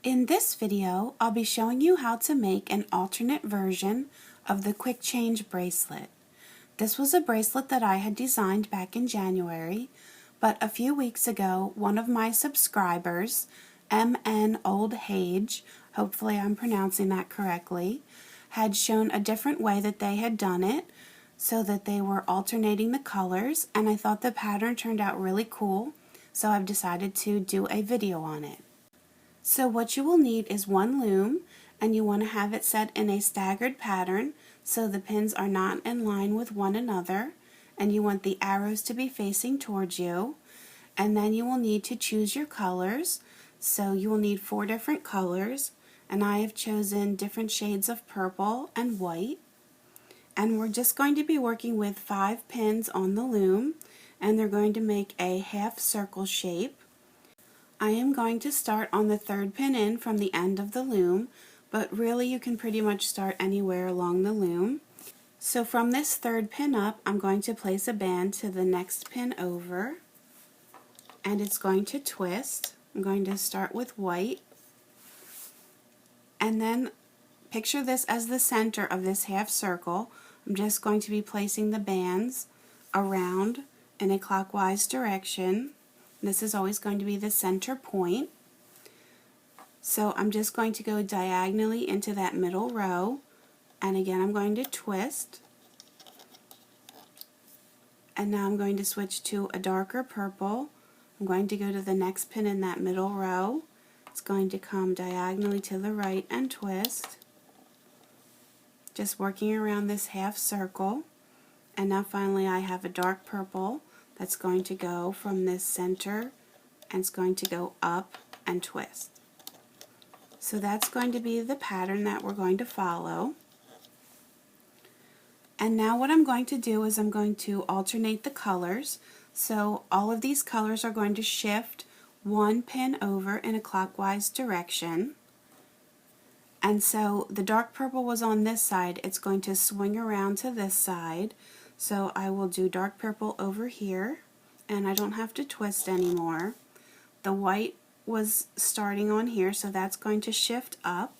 In this video, I'll be showing you how to make an alternate version of the Quick Change bracelet. This was a bracelet that I had designed back in January, but a few weeks ago, one of my subscribers, MN Old Hage, hopefully I'm pronouncing that correctly, had shown a different way that they had done it so that they were alternating the colors, and I thought the pattern turned out really cool, so I've decided to do a video on it. So what you will need is one loom, and you want to have it set in a staggered pattern so the pins are not in line with one another, and you want the arrows to be facing towards you. And then you will need to choose your colors. So you will need 4 different colors, and I have chosen different shades of purple and white. And we're just going to be working with 5 pins on the loom, and they're going to make a half circle shape. I am going to start on the 3rd pin in from the end of the loom, but really you can pretty much start anywhere along the loom. So from this 3rd pin up, I'm going to place a band to the next pin over, and it's going to twist. I'm going to start with white, and then picture this as the center of this half circle. I'm just going to be placing the bands around in a clockwise direction. This is always going to be the center point. So I'm just going to go diagonally into that middle row, and again I'm going to twist. And now I'm going to switch to a darker purple. I'm going to go to the next pin in that middle row. It's going to come diagonally to the right and twist. Just working around this half circle. And now finally I have a dark purple that's going to go from this center, and it's going to go up and twist. So that's going to be the pattern that we're going to follow. And now what I'm going to do is I'm going to alternate the colors. So all of these colors are going to shift 1 pin over in a clockwise direction. And so the dark purple was on this side, it's going to swing around to this side. So I will do dark purple over here, and I don't have to twist anymore. The white was starting on here, so that's going to shift up.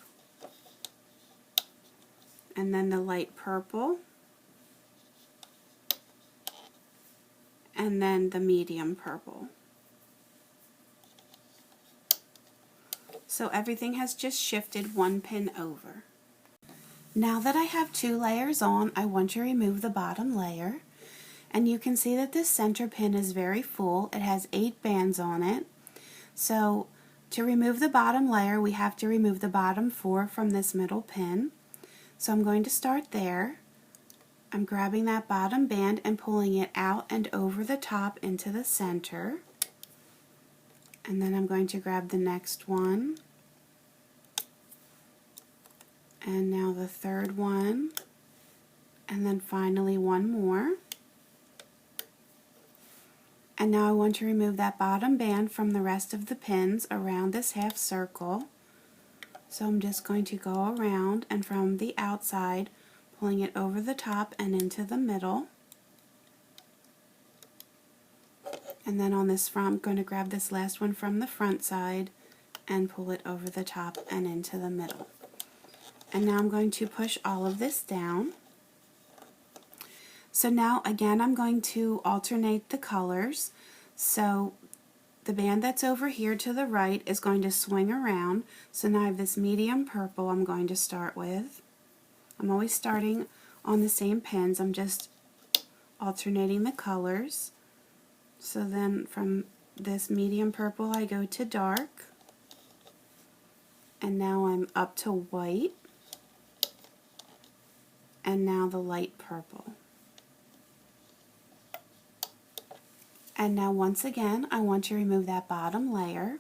And then the light purple. And then the medium purple. So everything has just shifted 1 pin over. Now that I have 2 layers on, I want to remove the bottom layer. And you can see that this center pin is very full. It has 8 bands on it. So to remove the bottom layer, we have to remove the bottom 4 from this middle pin. So I'm going to start there. I'm grabbing that bottom band and pulling it out and over the top into the center. And then I'm going to grab the next one. And now the 3rd one. And then finally one more. And now I want to remove that bottom band from the rest of the pins around this half circle. So I'm just going to go around and from the outside, pulling it over the top and into the middle. And then on this front, I'm going to grab this last one from the front side and pull it over the top and into the middle. And now I'm going to push all of this down. So now again I'm going to alternate the colors. So the band that's over here to the right is going to swing around. So now I have this medium purple I'm going to start with. I'm always starting on the same pins. I'm just alternating the colors. So then from this medium purple I go to dark. And now I'm up to white. And now the light purple. And now once again I want to remove that bottom layer.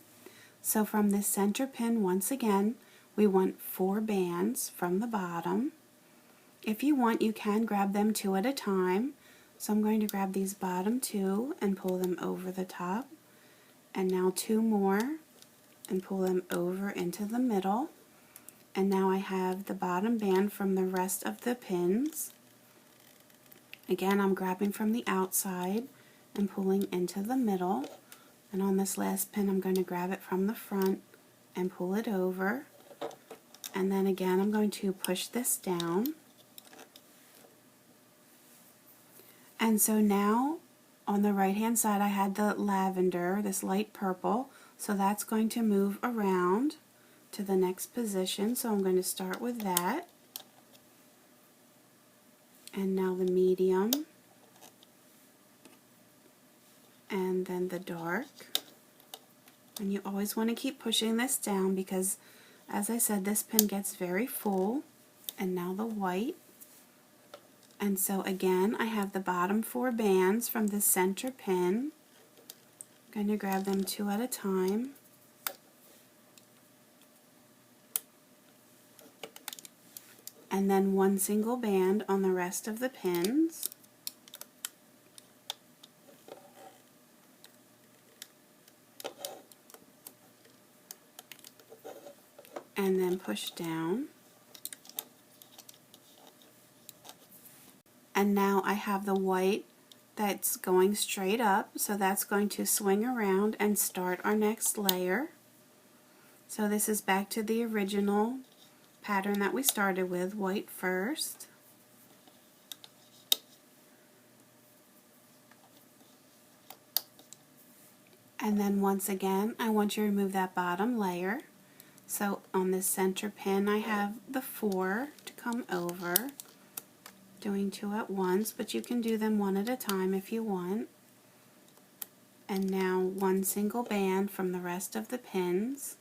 So from this center pin, once again we want 4 bands from the bottom. If you want, you can grab them 2 at a time. So I'm going to grab these bottom 2 and pull them over the top. And now 2 more and pull them over into the middle. And now I have the bottom band from the rest of the pins. Again, I'm grabbing from the outside and pulling into the middle. And on this last pin, I'm going to grab it from the front and pull it over. And then again, I'm going to push this down. And so now on the right hand side I had the lavender, this light purple, so that's going to move around to the next position. So I'm going to start with that. And now the medium. And then the dark. And you always want to keep pushing this down because, as I said, this pin gets very full. And now the white. And so again, I have the bottom 4 bands from the center pin. I'm going to grab them 2 at a time. And then 1 single band on the rest of the pins. And then push down. And now I have the white that's going straight up, so that's going to swing around and start our next layer. So this is back to the original pattern that we started with, white first. And then once again, I want you to remove that bottom layer. So on this center pin, I have the 4 to come over, doing 2 at once, but you can do them 1 at a time if you want. And now 1 single band from the rest of the pins.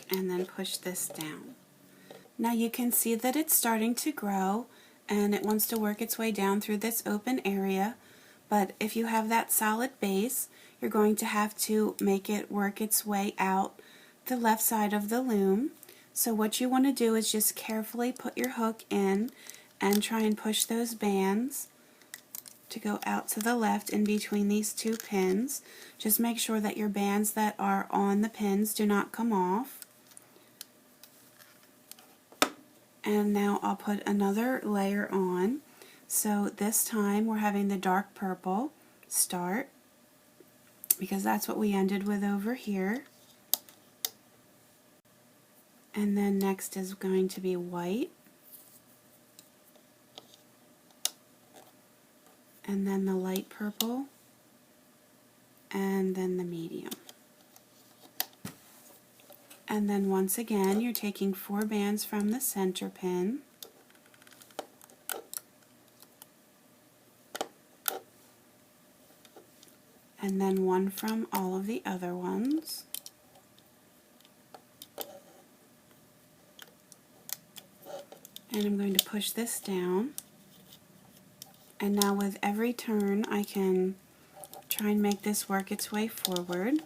And then push this down. Now you can see that it's starting to grow and it wants to work its way down through this open area, but if you have that solid base, you're going to have to make it work its way out the left side of the loom. So what you want to do is just carefully put your hook in and try and push those bands to go out to the left in between these 2 pins. Just make sure that your bands that are on the pins do not come off. And now I'll put another layer on. So this time we're having the dark purple start, because that's what we ended with over here. And then next is going to be white. And then the light purple. And then the medium. And then once again, you're taking 4 bands from the center pin. And then 1 from all of the other ones. And I'm going to push this down. And now with every turn, I can try and make this work its way forward.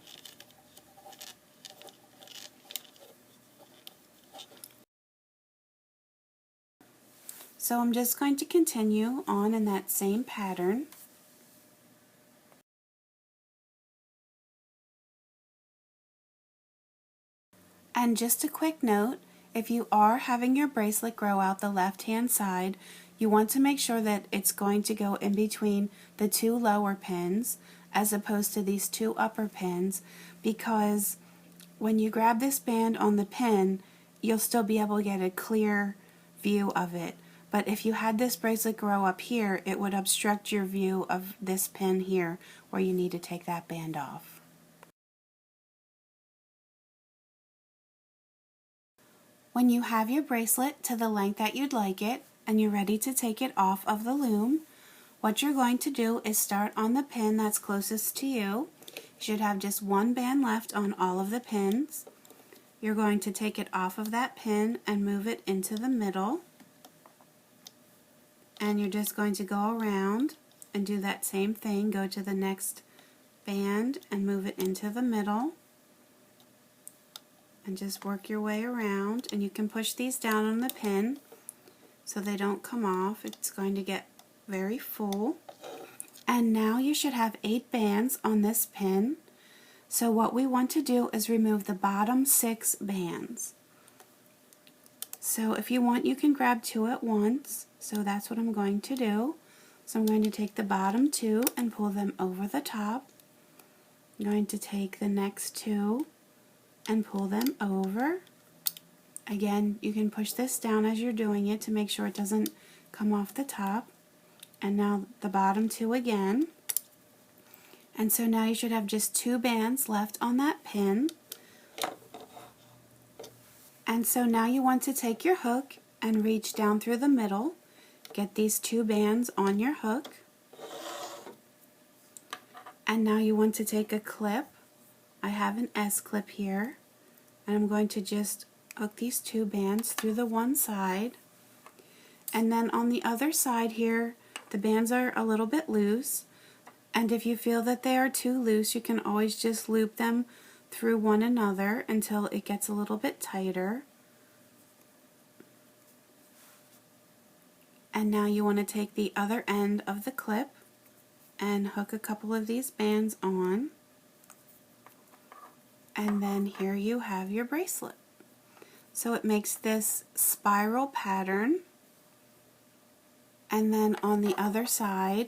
So I'm just going to continue on in that same pattern. And just a quick note, if you are having your bracelet grow out the left-hand side, you want to make sure that it's going to go in between the 2 lower pins as opposed to these 2 upper pins, because when you grab this band on the pin, you'll still be able to get a clear view of it. But if you had this bracelet grow up here, it would obstruct your view of this pin here where you need to take that band off. When you have your bracelet to the length that you'd like it and you're ready to take it off of the loom, what you're going to do is start on the pin that's closest to you. You should have just 1 band left on all of the pins. You're going to take it off of that pin and move it into the middle. And you're just going to go around and do that same thing. Go to the next band and move it into the middle. And just work your way around, and you can push these down on the pin so they don't come off. It's going to get very full. And now you should have 8 bands on this pin. So what we want to do is remove the bottom 6 bands. So if you want, you can grab 2 at once. So that's what I'm going to do. So I'm going to take the bottom two and pull them over the top. I'm going to take the next two and pull them over. Again, you can push this down as you're doing it to make sure it doesn't come off the top. And now the bottom two again. And so now you should have just two bands left on that pin. And so now you want to take your hook and reach down through the middle. Get these two bands on your hook. And now you want to take a clip. I have an S clip here. And I'm going to just hook these two bands through the one side. And then on the other side here, the bands are a little bit loose. And if you feel that they are too loose, you can always just loop them through one another until it gets a little bit tighter. And now you want to take the other end of the clip and hook a couple of these bands on. And then here you have your bracelet. So it makes this spiral pattern. And then on the other side,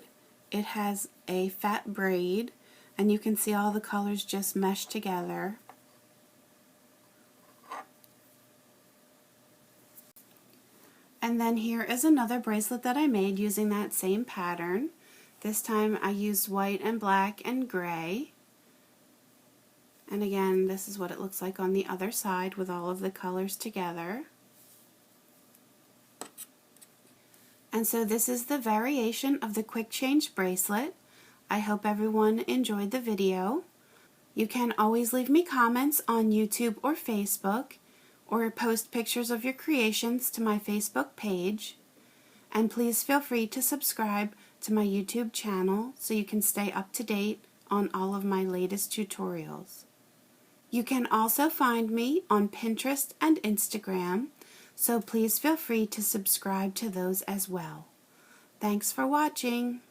it has a fat braid, and you can see all the colors just mesh together. And then here is another bracelet that I made using that same pattern. This time I used white and black and gray. And again, this is what it looks like on the other side with all of the colors together. And so this is the variation of the quick change bracelet. I hope everyone enjoyed the video. You can always leave me comments on YouTube or Facebook, or post pictures of your creations to my Facebook page. And please feel free to subscribe to my YouTube channel so you can stay up to date on all of my latest tutorials. You can also find me on Pinterest and Instagram, so please feel free to subscribe to those as well. Thanks for watching.